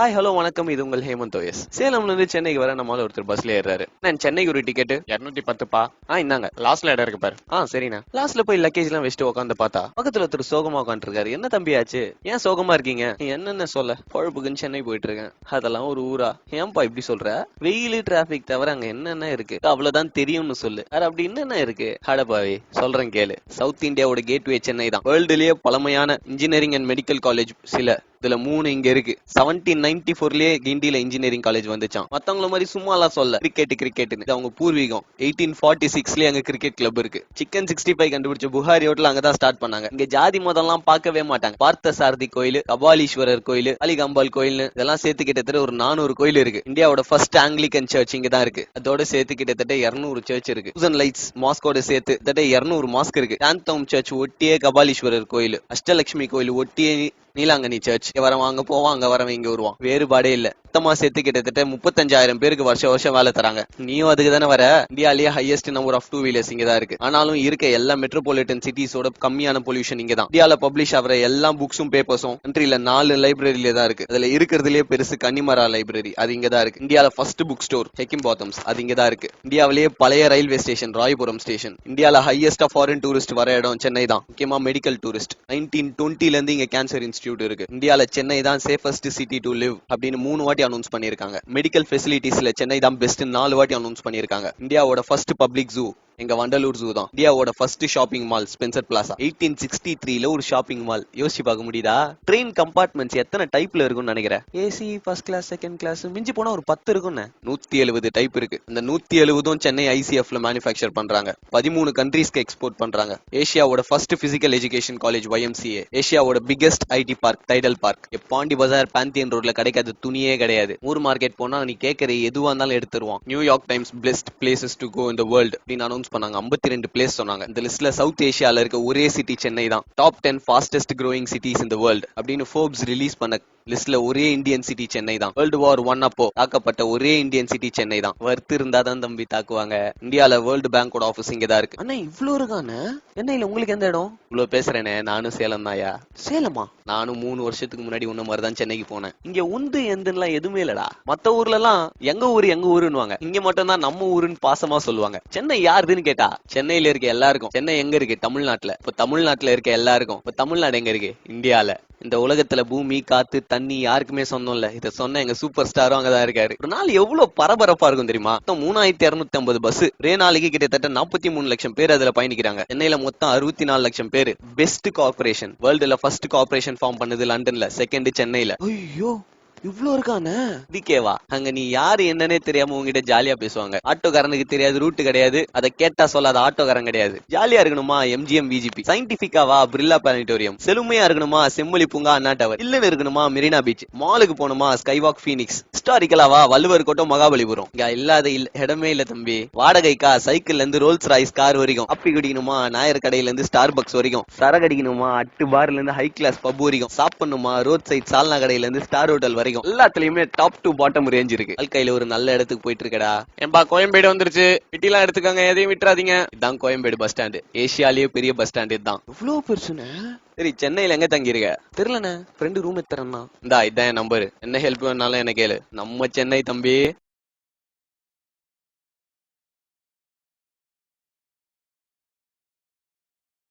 Hi hello வணக்கம். இது உங்கள் ஹேமந்த் ஓஎஸ். சேலம்ல இருந்து சென்னைக்கு வர நம்மளால ஒருத்தர் பஸ்ல ஏறாரு. நான் சென்னைக்கு ஒரு டிக்கெட் 210பா. இந்தாங்க. லாஸ்ட்ல இடம் இருக்கு பாரு. சரிண்ணா. லாஸ்ட்ல போய் லக்கேஜ் எல்லாம் வச்சுட்டு உட்காந்து பார்த்தா பக்கத்துல ஒருத்தர் சோகமா உட்காந்துருக்காரு. என்ன தம்பி ஆச்சு? ஏன் சோகமா இருக்கீங்க? என்னென்ன சொல்ல, பொழப்புக்குன்னு சென்னை போயிட்டு இருக்கேன். அதெல்லாம் ஒரு ஊரா? ஏன்பா இப்படி சொல்ற? வெயில் டிராபிக் தவிர அங்க என்னென்ன இருக்கு? அவ்வளவுதான் தெரியும்னு சொல்லு. வேற அப்படி என்னென்ன இருக்கு? அடப்பாவி, சொல்றேன் கேளு. சவுத் இந்தியாவோட கேட்வே சென்னை தான். வேர்ல்டுலயே பழமையான இன்ஜினியரிங் அண்ட் மெடிக்கல் காலேஜ் சில இதுல 3 இங்க இருக்கு. 1794லயே கிண்டில இன்ஜினியரிங் காலேஜ் வந்துச்சான். மத்தவங்கள மாதிரி சும்மா எல்லாம் சொல்ல கிரிக்கெட் அவங்க பூர்வீகம். 1846லயே அங்க கிரிக்கெட் கிளப் இருக்கு. சிக்கன் 65 கண்டுபிடிச்ச புகாரி ஹோட்டல் அங்கதான் ஸ்டார்ட் பண்ணாங்க. இங்க ஜாதி மதம் எல்லாம் பார்க்கவே மாட்டாங்க. பார்த்த சாரதி கோயில், கபாலீஸ்வரர் கோயில், அலிகம்பால் கோயில் இதெல்லாம் சேர்த்து கிட்டத்தட்ட ஒரு 400 கோயில் இருக்கு. இந்தியாவோட ஃபர்ஸ்ட் ஆங்கிலிகன் சர்ச் இங்க தான் இருக்கு. அதோட சேர்த்து கிட்டத்தட்ட 200 சர்ச் இருக்கு. 1000 லைட்ஸ் மாஸ்கோட சேர்த்து கிட்டத்தட்ட 200 மாஸ்க் இருக்கு. சாந்தோம் சர்ச் ஒட்டியே கபாலீஸ்வரர் கோயில், அஷ்டலட்சுமி கோயில் ஒட்டியே நீலாங்கனி சர்ச். வரவன் அங்க போவான், அங்க வரவன் இங்க வருவான். வேறுபாடே இல்ல. மொத்தமா சேர்த்து கிட்டத்தட்ட 35,000 பேருக்கு வருஷம் வேலை தராங்க. நீயும் அதுக்கு தானே வர? இந்தியாலேயே ஹையஸ்ட் நம்பர் ஆஃப் 2 வீலர்ஸ் இங்க தான் இருக்கு. ஆனாலும் இருக்க எல்லா மெட்ரோபாலிட்டன் சிட்டிஸோட கம்மியான பொல்யூஷன் இங்க தான். இந்தியால பப்ளிஷ் ஆகிற எல்லா புக்ஸும் பேப்பர்ஸும் கண்ட்ரில 4 லைப்ரரியில தான் இருக்கு. அதுல இருக்கிறதுலயே பெருசு கன்னிமரா லைப்ரரி, அது இங்க தான் இருக்கு. இந்தியால ஃபர்ஸ்ட் புக் ஸ்டோர் ஹெக்கிம் பாத்தம்ஸ், அது இங்க தான் இருக்கு. இந்தியாவிலேயே பழைய ரயில்வே ஸ்டேஷன் ராயபுரம் ஸ்டேஷன். இந்தியால ஹையஸ்ட் ஃபாரின் டூரிஸ்ட் வர இடம் சென்னை தான். முக்கியமா மெடிக்கல் டூரிஸ்ட். 1920ல இருந்து இங்க கேன்சர் இன்ஸ்டிடியூட் இருக்கு. இந்தியால சென்னை தான் சேஃபஸ்ட் சிட்டி டு லிவ் அப்படின்னு 3 வாட்டி அனௌன்ஸ் பண்ணிருக்காங்க. மெடிக்கல் ஃபெசிலிட்டிஸ்ல சென்னை தான் பெஸ்ட் 4 வாட்டி அனௌன்ஸ் பண்ணிருக்காங்க. இந்தியாவோட ஃபர்ஸ்ட் பப்ளிக் ஜூ எங்க வண்டலூர் ஜூ தான். இந்தியாவோட first shopping mall Spencer Plaza. 1863ல ஒரு ஷாப்பிங் மால். யோசிச்சு பார்க்க முடியுதா? ட்ரெயின் கம்பார்ட்மெண்ட்ஸ் எத்தனை டைப்ல இருக்கும்னு நினைக்கிறேன்? AC, first class, second class, மிஞ்சி போனா ஒரு 10 இருக்கும்னு. 170 டைப் இருக்கு. இந்த 170 சென்னை ஐசிஎஃப்ல மேனுஃபேக்சர் பண்றாங்க. 13 கண்ட்ரீஸ்க்கு எக்ஸ்போர்ட் பண்றாங்க. ஏசியாவோட first physical education college YMCA. ஏசியாவோட biggest IT park Tidel park. Pondy Bazaar Pantheon ரோட்ல கிடைக்காத துணியே கிடையாது. ஊர் மார்க்கெட் போனா நீ கேட்கற எதுவா இருந்தாலும் எடுத்துருவான். New York Times best places to go in the world அப்படின்னு அனௌன்ஸ் பண்ணாங்க. 52 பிளேஸ் சொன்னாங்க. இந்த லிஸ்ட்ல சவுத் ஏசியால இருக்க ஒரே சிட்டி சென்னை தான். Top 10 fastest growing cities in the world அப்படின்னு ஃபோர்ப்ஸ் ரிலீஸ் பண்ண லிஸ்ட்ல ஒரே இந்தியன் சிட்டி சென்னை தான். வேர்ல்டு வார் 1 அப்போ தாக்கப்பட்ட ஒரே இந்தியன் சிட்டி சென்னை தான். வர்த்து இருந்தா தான் தம்பி தாக்குவாங்க. இந்தியால வேர்ல்டு பேங்கோட ஆபீஸ் இங்க தான் இருக்கு. அண்ணா இவ்ளோ இருக்கானே. சென்னையில உங்களுக்கு எந்த இடம்? இவ்வளவு பேசுறேனே, நானும் சேலம் தாயா. சேலமா? நானும் 3 வருஷத்துக்கு முன்னாடி உன்ன மாதிரி தான் சென்னைக்கு போனேன். இங்க உந்து எந்துலாம் எதுவுமே இல்லடா. மத்த ஊர்ல எல்லாம் எங்க ஊருன்னுவாங்க. இங்க மட்டும் தான் நம்ம ஊருன்னு பாசமா சொல்லுவாங்க. சென்னை யாருதுன்னு கேட்டா சென்னையில இருக்க எல்லாருக்கும். சென்னை எங்க இருக்கு? தமிழ்நாட்டுல. இப்ப தமிழ்நாட்டுல இருக்க எல்லாருக்கும் இப்ப தமிழ்நாடு எங்க இருக்கு? இந்தியால. இந்த உலகத்துல பூமி, காத்து, தண்ணி யாருக்குமே சொந்தம் இல்ல. இத சொன்ன எங்க சூப்பர் ஸ்டாரும் அங்கதான் இருக்காரு. ஒரு நாள் எவ்வளவு பரபரப்பா இருக்கும் தெரியுமா? மொத்தம் 3250 பஸ். ஒரே நாளைக்கு கிட்டத்தட்ட 43 லட்சம் பேர் அதுல பயணிக்கிறாங்க. சென்னையில மொத்தம் 64 லட்சம் பேர். பெஸ்ட் கார்பரேஷன் வேர்ல்டுல ஃபர்ஸ்ட் கார்பரேஷன் ஃபார்ம் பண்ணது லண்டன்ல, செகண்ட் சென்னையில. ஐயோ இவ்ளோ இருக்கானே. இதுக்கேவா அங்க நீ யாரு என்னன்னே தெரியாம உங்ககிட்ட ஜாலியா பேசுவாங்க. ஆட்டோக்காரனுக்கு தெரியாது, ரூட் கிடையாது, அதை கேட்டா சொல்லாத ஆட்டோக்காரன் கிடையாது. ஜாலியா இருக்கணுமா MGM VGP, சயின்டிபிக்காவா பிர்லா பிளானிட்டோரியம், செழுமையா இருக்கணுமா செம்மொழி பூங்கா அண்ணா டவர், இல்லன்னு இருக்கணுமா மெரினா பீச், மாலுக்கு போகணுமா ஸ்கைவாக் பீனிக்ஸ், ஹிஸ்டாரிக்கலாவா வள்ளுவர் கோட்டம் மகாபலிபுரம். இங்க இல்லாத இடமே இல்ல தம்பி. வாடகைக்கா சைக்கிள்ல இருந்து ரோல்ஸ் ராய்ஸ் கார் வரைக்கும், அப்பி குடிக்கணுமா நாயர் கடையில இருந்து ஸ்டார் பக்ஸ் வரைக்கும், சரகடிக்கணுமா அட்டு பார்ல இருந்து ஹை கிளாஸ் பப் வரைக்கும், சாப்பிடணுமா ரோட் சைட் சால்னா கடையில இருந்து ஸ்டார் ஹோட்டல் வரைக்கும் எல்லாத்துலயுமே டாப் டு பாட்டம் ரேஞ்ச் இருக்கு. வாழ்க்கையில ஒரு நல்ல இடத்துக்கு போயிட்டு இருக்கடா. ஏன்பா கோயம்பேடு வந்துருச்சு, பிட்டிலாம் எடுத்துக்கங்க, எதையும் விட்டுறாதீங்க. இதான் கோயம்பேடு பஸ் ஸ்டாண்ட். ஏசியாலேயே பெரிய பஸ் ஸ்டாண்ட் இதுதான். இவ்வளவு பெருசுன்னு. சரி, சென்னையில எங்க தங்கி இருக்க? தெரியலண்ணே, ஃப்ரெண்டு ரூம் எடுத்துறேன்னா. இதான் என் நம்பர். என்ன ஹெல்ப் வேணாலும் என்ன கேளு. நம்ம சென்னை தம்பி.